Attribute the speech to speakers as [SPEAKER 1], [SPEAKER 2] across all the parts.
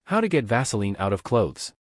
[SPEAKER 1] How to get Vaseline out of clothes.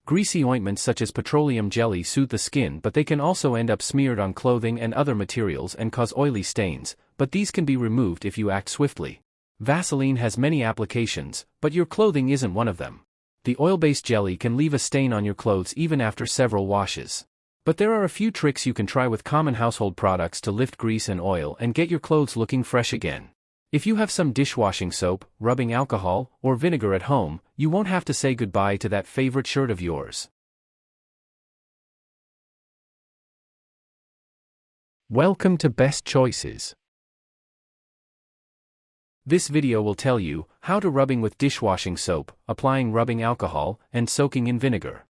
[SPEAKER 1] Greasy ointments such as petroleum jelly soothe the skin, but they can also end up smeared on clothing and other materials and cause oily stains, but these can be removed if you act swiftly. Vaseline has many applications, but your clothing isn't one of them. The oil-based jelly can leave a stain on your clothes even after several washes. But there are a few tricks you can try with common household products to lift grease and oil and get your clothes looking fresh again. If you have some dishwashing soap, rubbing alcohol, or vinegar at home, you won't have to say goodbye to that favorite shirt of yours. Welcome to Best Choices. This video will tell you how to rubbing with dishwashing soap, applying rubbing alcohol, and soaking in vinegar.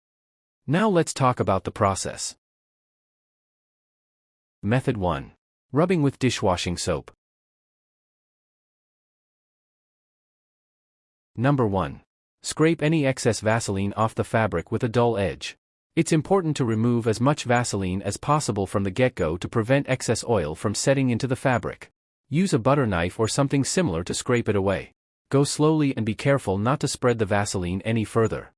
[SPEAKER 1] Now let's talk about the process. Method 1. Rubbing with dishwashing soap. Number 1. Scrape any excess Vaseline off the fabric with a dull edge. It's important to remove as much Vaseline as possible from the get-go to prevent excess oil from setting into the fabric. Use a butter knife or something similar to scrape it away. Go slowly and be careful not to spread the Vaseline any further.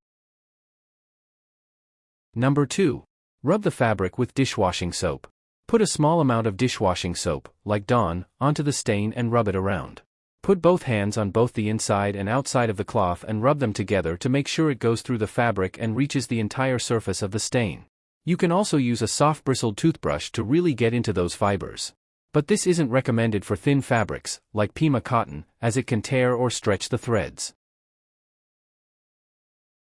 [SPEAKER 1] Number 2. Rub the fabric with dishwashing soap. Put a small amount of dishwashing soap, like Dawn, onto the stain and rub it around. Put both hands on both the inside and outside of the cloth and rub them together to make sure it goes through the fabric and reaches the entire surface of the stain. You can also use a soft bristled toothbrush to really get into those fibers. But this isn't recommended for thin fabrics, like Pima cotton, as it can tear or stretch the threads.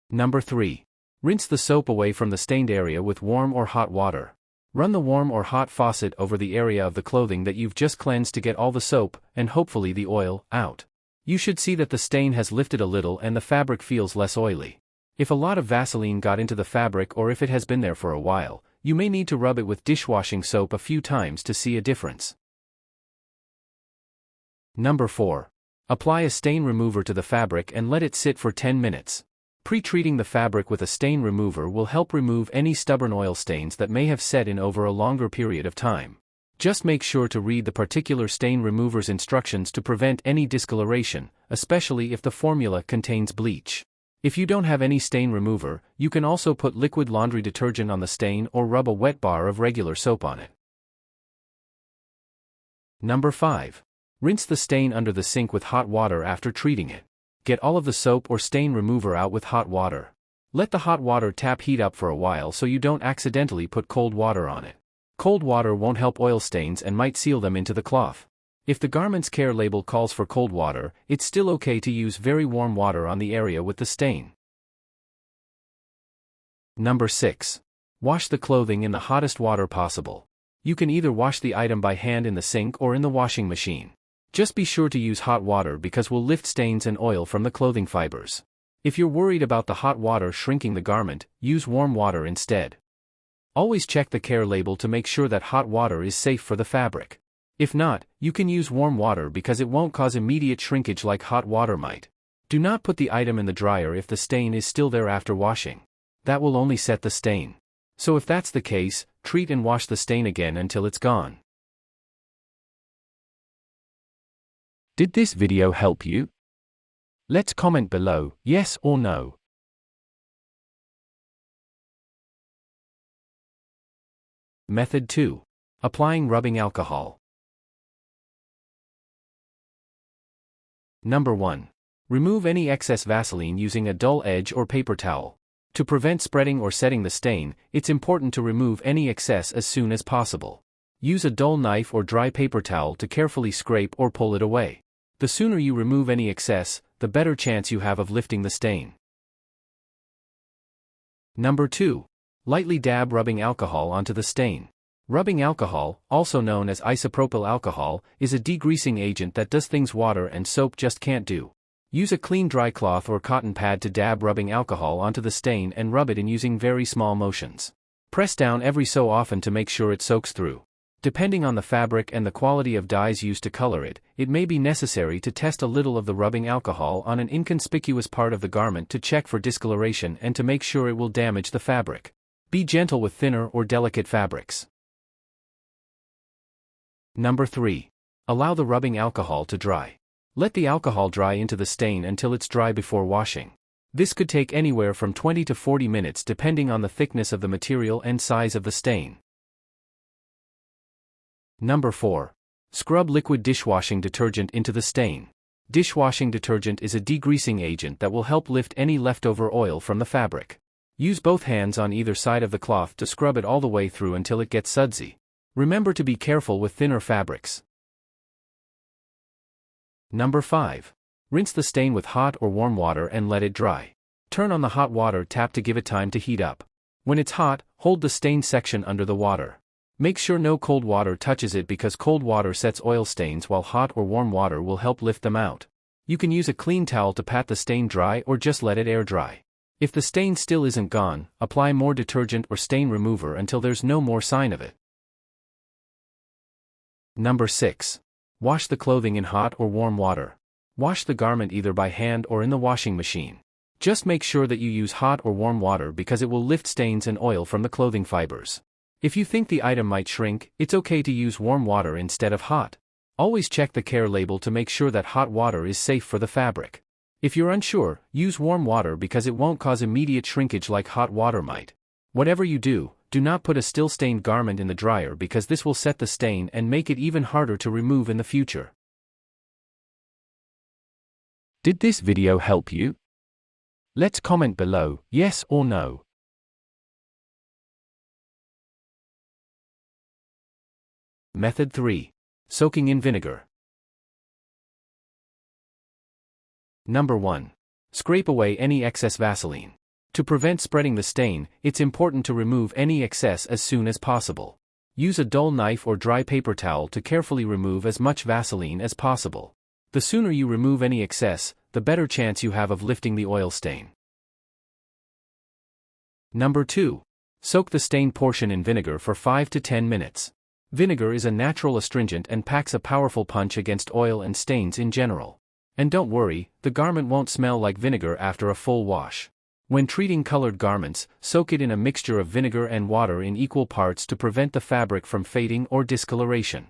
[SPEAKER 1] Number 3. Rinse the soap away from the stained area with warm or hot water. Run the warm or hot faucet over the area of the clothing that you've just cleansed to get all the soap, and hopefully the oil, out. You should see that the stain has lifted a little and the fabric feels less oily. If a lot of Vaseline got into the fabric or if it has been there for a while, you may need to rub it with dishwashing soap a few times to see a difference. Number 4. Apply a stain remover to the fabric and let it sit for 10 minutes. Pre-treating the fabric with a stain remover will help remove any stubborn oil stains that may have set in over a longer period of time. Just make sure to read the particular stain remover's instructions to prevent any discoloration, especially if the formula contains bleach. If you don't have any stain remover, you can also put liquid laundry detergent on the stain or rub a wet bar of regular soap on it. Number 5. Rinse the stain under the sink with hot water after treating it. Get all of the soap or stain remover out with hot water. Let the hot water tap heat up for a while so you don't accidentally put cold water on it. Cold water won't help oil stains and might seal them into the cloth. If the garment's care label calls for cold water, it's still okay to use very warm water on the area with the stain. Number 6. Wash the clothing in the hottest water possible. You can either wash the item by hand in the sink or in the washing machine. Just be sure to use hot water because we'll lift stains and oil from the clothing fibers. If you're worried about the hot water shrinking the garment, use warm water instead. Always check the care label to make sure that hot water is safe for the fabric. If not, you can use warm water because it won't cause immediate shrinkage like hot water might. Do not put the item in the dryer if the stain is still there after washing. That will only set the stain. So if that's the case, treat and wash the stain again until it's gone. Did this video help you? Let's comment below, yes or no. Method 2. Applying rubbing alcohol. Number 1. Remove any excess Vaseline using a dull edge or paper towel. To prevent spreading or setting the stain, it's important to remove any excess as soon as possible. Use a dull knife or dry paper towel to carefully scrape or pull it away. The sooner you remove any excess, the better chance you have of lifting the stain. Number 2. Lightly dab rubbing alcohol onto the stain. Rubbing alcohol, also known as isopropyl alcohol, is a degreasing agent that does things water and soap just can't do. Use a clean dry cloth or cotton pad to dab rubbing alcohol onto the stain and rub it in using very small motions. Press down every so often to make sure it soaks through. Depending on the fabric and the quality of dyes used to color it, it may be necessary to test a little of the rubbing alcohol on an inconspicuous part of the garment to check for discoloration and to make sure it will damage the fabric. Be gentle with thinner or delicate fabrics. Number 3. Allow the rubbing alcohol to dry. Let the alcohol dry into the stain until it's dry before washing. This could take anywhere from 20 to 40 minutes depending on the thickness of the material and size of the stain. Number 4. Scrub liquid dishwashing detergent into the stain. Dishwashing detergent is a degreasing agent that will help lift any leftover oil from the fabric. Use both hands on either side of the cloth to scrub it all the way through until it gets sudsy. Remember to be careful with thinner fabrics. Number 5. Rinse the stain with hot or warm water and let it dry. Turn on the hot water tap to give it time to heat up. When it's hot, hold the stain section under the water. Make sure no cold water touches it because cold water sets oil stains while hot or warm water will help lift them out. You can use a clean towel to pat the stain dry or just let it air dry. If the stain still isn't gone, apply more detergent or stain remover until there's no more sign of it. Number 6. Wash the clothing in hot or warm water. Wash the garment either by hand or in the washing machine. Just make sure that you use hot or warm water because it will lift stains and oil from the clothing fibers. If you think the item might shrink, it's okay to use warm water instead of hot. Always check the care label to make sure that hot water is safe for the fabric. If you're unsure, use warm water because it won't cause immediate shrinkage like hot water might. Whatever you do, do not put a still stained garment in the dryer because this will set the stain and make it even harder to remove in the future. Did this video help you? Let's comment below, yes or no. Method 3. Soaking in vinegar. Number 1. Scrape away any excess Vaseline. To prevent spreading the stain, it's important to remove any excess as soon as possible. Use a dull knife or dry paper towel to carefully remove as much Vaseline as possible. The sooner you remove any excess, the better chance you have of lifting the oil stain. Number 2. Soak the stained portion in vinegar for 5 to 10 minutes. Vinegar is a natural astringent and packs a powerful punch against oil and stains in general. And don't worry, the garment won't smell like vinegar after a full wash. When treating colored garments, soak it in a mixture of vinegar and water in equal parts to prevent the fabric from fading or discoloration.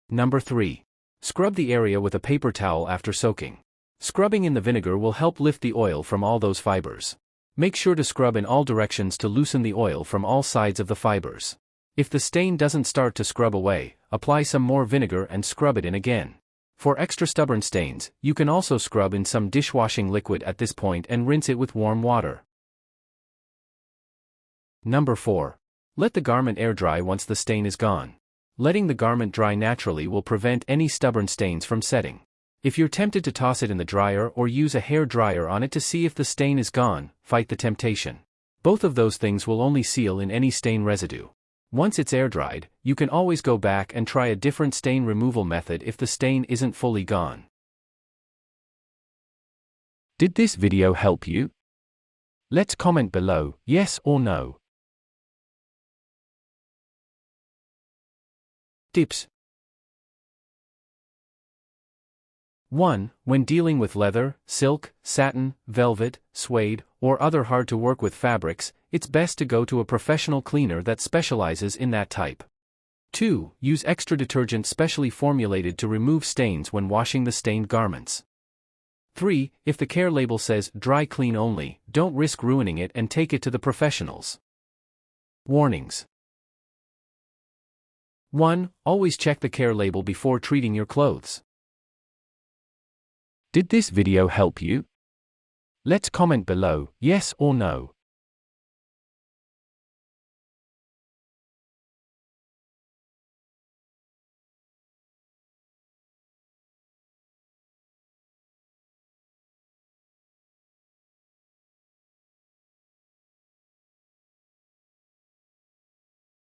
[SPEAKER 1] Number 3. Scrub the area with a paper towel after soaking. Scrubbing in the vinegar will help lift the oil from all those fibers. Make sure to scrub in all directions to loosen the oil from all sides of the fibers. If the stain doesn't start to scrub away, apply some more vinegar and scrub it in again. For extra stubborn stains, you can also scrub in some dishwashing liquid at this point and rinse it with warm water. Number 4. Let the garment air dry once the stain is gone. Letting the garment dry naturally will prevent any stubborn stains from setting. If you're tempted to toss it in the dryer or use a hair dryer on it to see if the stain is gone, fight the temptation. Both of those things will only seal in any stain residue. Once it's air dried, you can always go back and try a different stain removal method if the stain isn't fully gone. Did this video help you? Let's comment below, yes or no. Tips. 1. When dealing with leather, silk, satin, velvet, suede, or other hard-to-work-with fabrics, it's best to go to a professional cleaner that specializes in that type. 2. Use extra detergent specially formulated to remove stains when washing the stained garments. 3. If the care label says dry clean only, don't risk ruining it and take it to the professionals. Warnings. 1. Always check the care label before treating your clothes. Did this video help you? Let's comment below, yes or no.